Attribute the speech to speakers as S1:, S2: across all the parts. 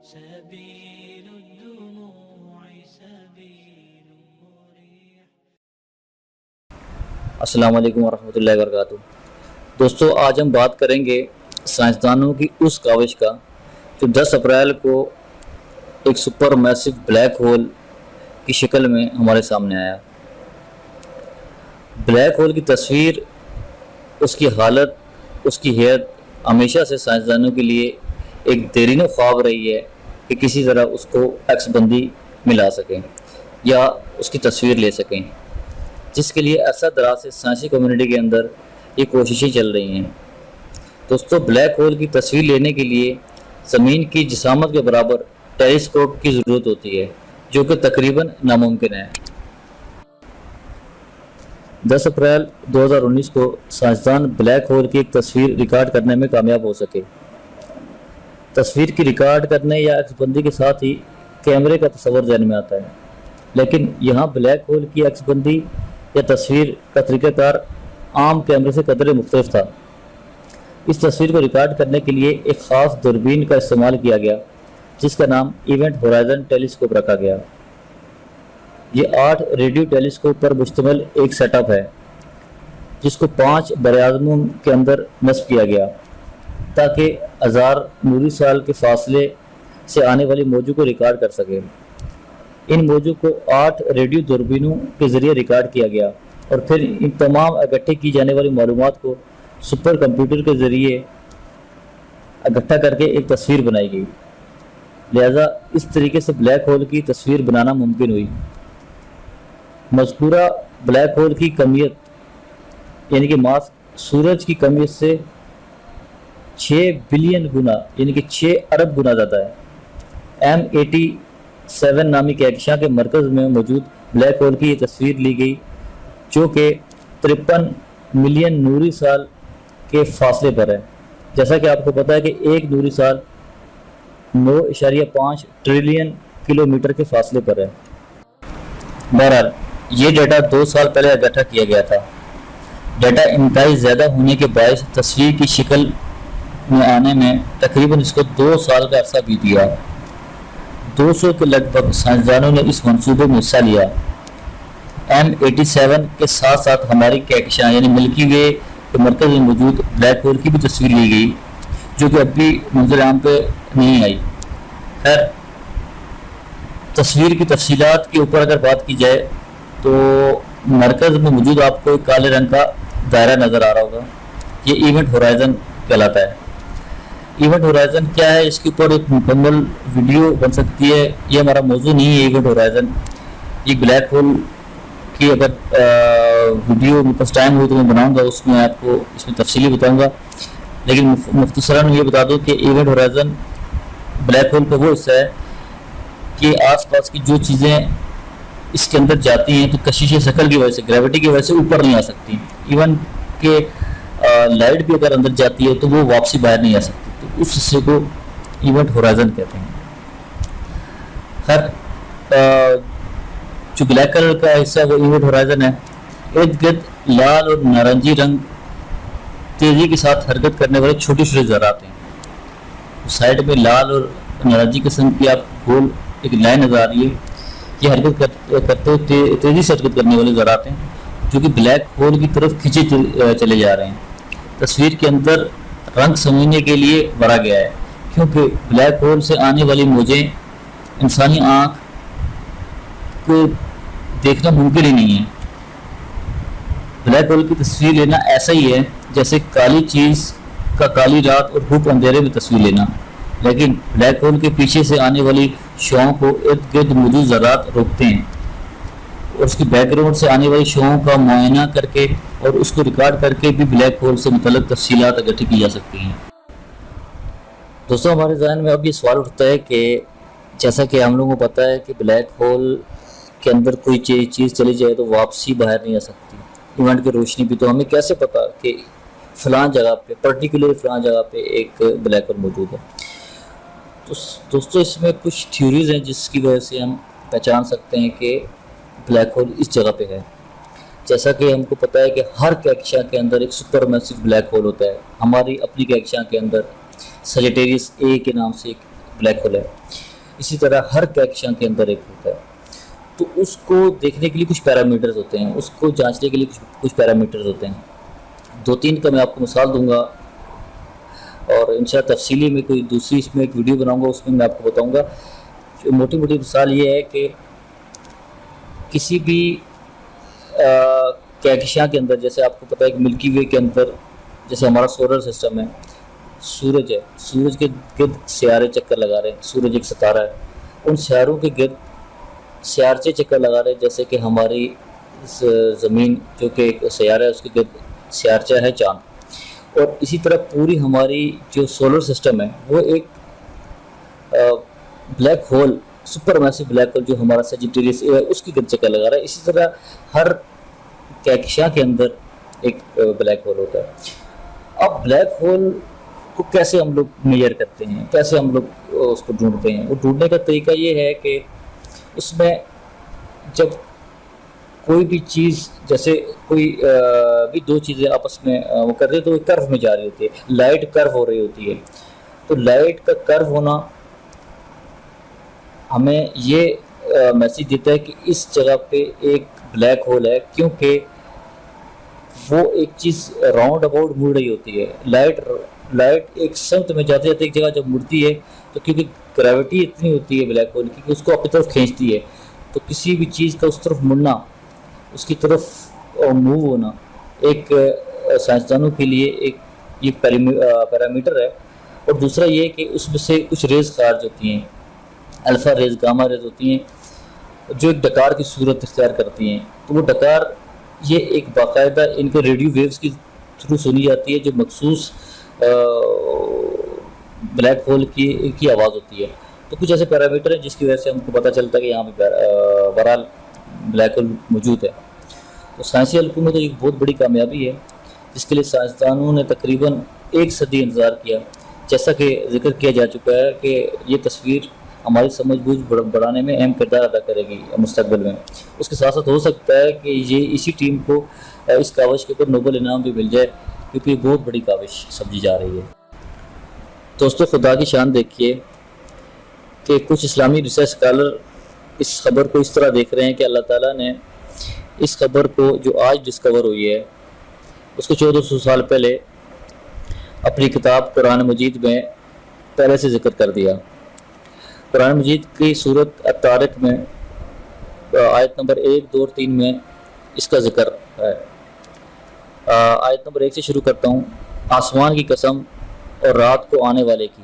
S1: سبيل الدموع سبيل مريح۔
S2: السلام علیکم ورحمۃ اللہ وبرکاتہ۔ دوستو، آج ہم بات کریں گے سائنسدانوں کی اس کاوش کا جو 10 اپریل کو ایک سپر میسو بلیک ہول کی شکل میں ہمارے سامنے آیا۔ بلیک ہول کی تصویر، اس کی حالت، اس کی ہیئت ہمیشہ سے سائنسدانوں کے لیے ایک دیرینہ خواب رہی ہے کہ کسی طرح اس کو عکس بندی ملا سکیں یا اس کی تصویر لے سکیں، جس کے لیے ایسا دراز سے سائنسی کمیونٹی کے اندر یہ کوششیں چل رہی ہیں۔ دوستو، بلیک ہول کی تصویر لینے کے لیے زمین کی جسامت کے برابر ٹیلیسکوپ کی ضرورت ہوتی ہے، جو کہ تقریباً ناممکن ہے۔ 10 اپریل 2019 کو سائنسدان بلیک ہول کی ایک تصویر ریکارڈ کرنے میں کامیاب ہو سکے۔ تصویر کی ریکارڈ کرنے یا عکس بندی کے ساتھ ہی کیمرے کا تصور ذہن میں آتا ہے، لیکن یہاں بلیک ہول کی عکس بندی یا تصویر کا طریقہ کار عام کیمرے سے قدرے مختلف تھا۔ اس تصویر کو ریکارڈ کرنے کے لیے ایک خاص دوربین کا استعمال کیا گیا، جس کا نام ایونٹ ہورائزن ٹیلیسکوپ رکھا گیا۔ یہ 8 ریڈیو ٹیلیسکوپ پر مشتمل ایک سیٹ اپ ہے، جس کو 5 براعظموں کے اندر نصب کیا گیا تاکہ 1000 نوری سال کے فاصلے سے آنے والی موجوں کو ریکارڈ کر سکے۔ ان موجوں کو 8 ریڈیو دوربینوں کے ذریعے ریکارڈ کیا گیا اور پھر ان تمام اکٹھے کی جانے والی معلومات کو سپر کمپیوٹر کے ذریعے اکٹھا کر کے ایک تصویر بنائی گئی۔ لہذا اس طریقے سے بلیک ہول کی تصویر بنانا ممکن ہوئی۔ مذکورہ بلیک ہول کی کمیت یعنی کہ ماس سورج کی کمیت سے 6 بلین گنا یعنی کہ 6 ارب گنا زیادہ ہے۔ M87 نامی کہکشاں کے مرکز میں موجود بلیک ہول کی یہ تصویر لی گئی، جو کہ 53 ملین نوری سال کے فاصلے پر ہے۔ جیسا کہ آپ کو پتہ ہے کہ ایک نوری سال 9.5 ٹریلین کلومیٹر کے فاصلے پر ہے۔ بہرحال یہ ڈیٹا 2 سال پہلے اکٹھا کیا گیا تھا۔ ڈیٹا انتہائی زیادہ ہونے کے باعث تصویر کی شکل میں آنے میں تقریباً اس کو 2 سال کا عرصہ بیت گیا۔ 200 کے لگ بھگ سائنسدانوں نے اس منصوبے میں حصہ لیا۔ M87 کے ساتھ ساتھ ہماری کہکشاں یعنی ملکی وے کے مرکز میں موجود بلیک ہول کی بھی تصویر لی گئی، جو کہ اب بھی منظر عام پہ نہیں آئی۔ خیر، تصویر کی تفصیلات کے اوپر اگر بات کی جائے تو مرکز میں موجود آپ کو ایک کالے رنگ کا دائرہ نظر آ رہا ہوگا، یہ ایونٹ ہورائزن کہلاتا ہے۔ ایونٹ ہورائزن کیا ہے، اس کے اوپر ایک مکمل ویڈیو بن سکتی ہے، یہ ہمارا موضوع نہیں ہے۔ ایونٹ ہورائزن یہ بلیک ہول کی اگر ویڈیو میرے پاس ٹائم ہوئی تو میں بناؤں گا، اس میں آپ کو اس میں تفصیلی بتاؤں گا، لیکن مختصراً یہ بتا دوں کہ ایونٹ ہورائزن بلیک ہول کا وہ حصہ ہے کہ آس پاس کی جو چیزیں اس کے اندر جاتی ہیں تو کشش شکل کی وجہ سے، گریوٹی کی وجہ سے اوپر نہیں آ سکتی، ایون کہ لائٹ بھی اگر اندر جاتی ہے تو وہ واپسی باہر نہیں آ سکتی، تو اس حصے کو ایونٹ ہورائزن کہتے ہیں۔ خیر، جو بلیک کلر کا حصہ ہے وہ ایونٹ ہورائزن ہے۔ ارد گرد لال اور نارنجی رنگ تیزی کے ساتھ حرکت کرنے والے چھوٹے چھوٹے ذرات ہیں۔ سائڈ میں لال اور نارنجی قسم کی آپ گول ایک لائن نظر آ رہی ہے، یہ حرکت کرتے ہوئے تیزی سے حرکت کرنے والے ذرات ہیں جو کہ بلیک ہول کی طرف کھینچے چلے جا رہے ہیں۔ تصویر کے اندر رنگ سمجھنے کے لیے بھرا گیا ہے، کیونکہ بلیک ہول سے آنے والی موجیں انسانی آنکھ کو دیکھنا ممکن ہی نہیں ہے۔ بلیک ہول کی تصویر لینا ایسا ہی ہے جیسے کالی چیز کا کالی رات اور دھوپ اندھیرے میں تصویر لینا، لیکن بلیک ہول کے پیچھے سے آنے والی شعاعوں کو ارد گرد موجود ذرات روکتے ہیں اور اس کی بیک گراؤنڈ سے آنے والی شعاعوں کا معائنہ کر کے اور اس کو ریکارڈ کر کے بھی بلیک ہول سے متعلق تفصیلات اکٹھی کی جا سکتی ہیں۔ دوستوں، ہمارے ذہن میں اب یہ سوال اٹھتا ہے کہ جیسا کہ ہم لوگوں کو پتہ ہے کہ بلیک ہول کے اندر کوئی چیز چلی جائے تو واپسی باہر نہیں آ سکتی، ایونٹ کی روشنی بھی، تو ہمیں کیسے پتہ کہ فلاں جگہ پہ پرٹیکولر فلاں جگہ پہ ایک بلیک ہول موجود ہے؟ تو دوستو، اس میں کچھ تھیوریز ہیں جس کی وجہ سے ہم پہچان سکتے ہیں کہ بلیک ہول اس جگہ پہ ہے۔ جیسا کہ ہم کو پتہ ہے کہ ہر کہکشاں کے اندر ایک سپر میسو بلیک ہول ہوتا ہے۔ ہماری اپنی کہکشاں کے اندر سیجیٹیریس اے کے نام سے ایک بلیک ہول ہے، اسی طرح ہر کہکشاں کے اندر ایک ہوتا ہے. تو اس کو دیکھنے کے لیے کچھ پیرامیٹرز ہوتے ہیں، اس کو جانچنے کے لیے کچھ پیرامیٹرز ہوتے ہیں. 2-3 کا میں آپ کو مثال دوں گا، اور انشاءاللہ تفصیلی میں کوئی دوسری اس میں ایک ویڈیو بناؤں گا، اس میں آپ کو بتاؤں گا. موٹی موٹی مثال یہ ہے کہ کسی بھی کہکشاں کے اندر، جیسے آپ کو پتہ ہے کہ ملکی وے کے اندر، جیسے ہمارا سولر سسٹم ہے، سورج ہے، سورج کے گرد سیارے چکر لگا رہے ہیں، سورج ایک ستارہ ہے، ان سیاروں کے گرد سیارچے چکر لگا رہے ہیں، جیسے کہ ہماری زمین جو کہ ایک سیارہ ہے اس کے گرد سیارچہ ہے چاند. اور اسی طرح پوری ہماری جو سولر سسٹم ہے وہ ایک بلیک ہول، سپر میسو بلیک ہول جو ہمارا سیجیٹیریس اے ہے اس کی گرد چکر لگا رہا ہے. اسی طرح ہر کہکشاں کے اندر ایک بلیک ہول ہوتا ہے. اب بلیک ہول کو کیسے ہم لوگ میئر کرتے ہیں، کیسے ہم لوگ اس کو ڈھونڈتے ہیں؟ وہ ڈھونڈنے کا طریقہ یہ ہے کہ اس میں جب کوئی بھی چیز، جیسے کوئی بھی دو چیزیں آپس میں وہ کر رہی ہیں تو وہ کرو میں جا رہی ہوتی ہے، لائٹ کرو ہو رہی ہوتی ہے. تو لائٹ کا کرو ہونا ہمیں یہ میسیج دیتا ہے کہ اس جگہ پہ ایک بلیک ہول ہے، کیونکہ وہ ایک چیز راؤنڈ اباؤٹ مڑ رہی ہوتی ہے. لائٹ ایک سمت میں جاتے جاتے ایک جگہ جب مڑتی ہے تو کیونکہ گریوٹی اتنی ہوتی ہے بلیک ہول کی کہ اس کو اپنی طرف کھینچتی ہے. تو کسی بھی چیز کا اس طرف مڑنا، اس کی طرف موو ہونا ایک سائنسدانوں کے لیے ایک یہ پیرامیٹر ہے. اور دوسرا یہ کہ اس میں سے کچھ ریز خارج ہوتی ہیں، الفا ریز، گاما ریز ہوتی ہیں، جو ایک ڈکار کی صورت اختیار کرتی ہیں. تو وہ ڈکار یہ ایک باقاعدہ ان کے ریڈیو ویوز کی تھرو سنی جاتی ہے، جو مخصوص بلیک ہول کی آواز ہوتی ہے. تو کچھ ایسے پیرامیٹر ہیں جس کی وجہ سے ہم کو پتہ چلتا ہے کہ یہاں پہ بہرحال بلیک ہول موجود ہے. تو سائنسی حلقوں میں تو ایک بہت بڑی کامیابی ہے، جس کے لیے سائنسدانوں نے تقریباً 1 صدی انتظار کیا. جیسا کہ ذکر کیا جا چکا ہے کہ یہ تصویر ہماری سمجھ بوجھ بڑھانے میں اہم کردار ادا کرے گی مستقبل میں. اس کے ساتھ ساتھ ہو سکتا ہے کہ یہ اسی ٹیم کو اس کاوش کے اوپر نوبل انعام بھی مل جائے، کیونکہ یہ بہت بڑی کاوش سمجھی جا رہی ہے. دوستو، خدا کی شان دیکھیے کہ کچھ اسلامی ریسرچ اسکالر اس خبر کو اس طرح دیکھ رہے ہیں کہ اللہ تعالیٰ نے اس خبر کو جو آج ڈسکور ہوئی ہے اس کو 1400 سال پہلے اپنی کتاب قرآن مجید میں پہلے سے ذکر کر دیا. قرآن مجید کی سورت الطارق میں آیت نمبر 1، 2 اور 3 میں اس کا ذکر ہے. آیت نمبر 1 سے شروع کرتا ہوں. آسمان کی قسم اور رات کو آنے والے کی،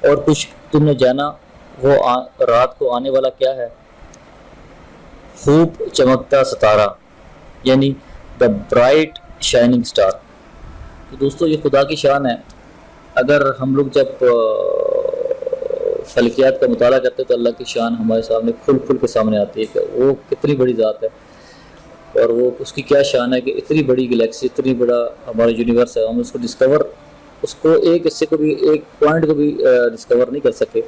S2: اور کچھ تم نے جانا وہ رات کو آنے والا کیا ہے؟ خوب چمکتا ستارہ، یعنی دا برائٹ شائننگ سٹار. تو دوستو یہ خدا کی شان ہے. اگر ہم لوگ جب فلکیات کا مطالعہ کرتے تو اللہ کی شان ہمارے سامنے کھل کھل کے سامنے آتی ہے کہ وہ کتنی بڑی ذات ہے، اور وہ اس کی کیا شان ہے کہ اتنی بڑی گلیکسی، اتنی بڑا ہمارا یونیورس ہے، ہم اس کو ڈسکور، اس کو ایک حصے کو بھی، ایک پوائنٹ کو بھی ڈسکور نہیں کر سکے،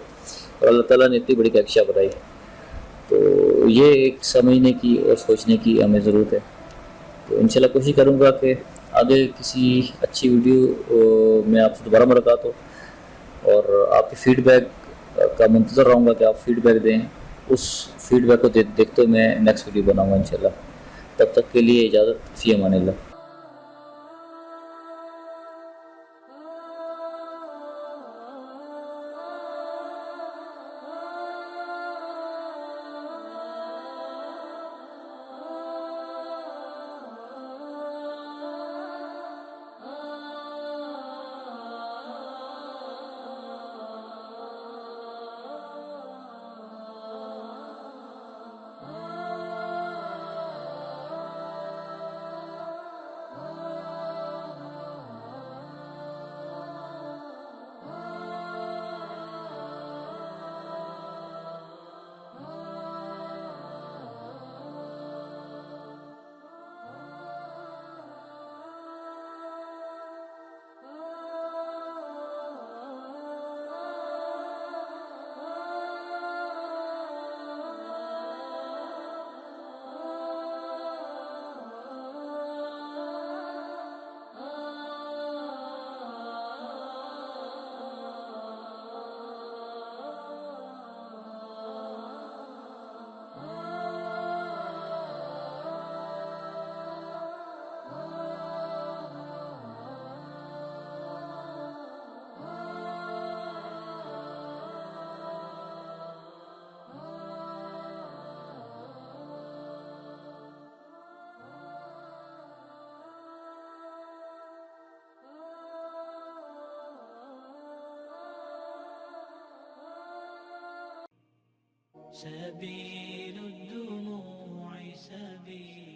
S2: اور اللہ تعالیٰ نے اتنی بڑی کہکشاں بنائی. تو یہ ایک سمجھنے کی اور سوچنے کی ہمیں ضرورت ہے. تو انشاءاللہ کوشش کروں گا کہ آگے کسی اچھی ویڈیو میں آپ سے دوبارہ ملاقات ہو، اور آپ کی فیڈ بیک کا منتظر رہوں گا کہ آپ فیڈ بیک دیں. اس فیڈ بیک کو دیکھتے میں نیکسٹ ویڈیو بناؤں گا انشاءاللہ. تب تک کے لیے اجازت، فی امان اللہ.
S1: سبيل الدموع سبيل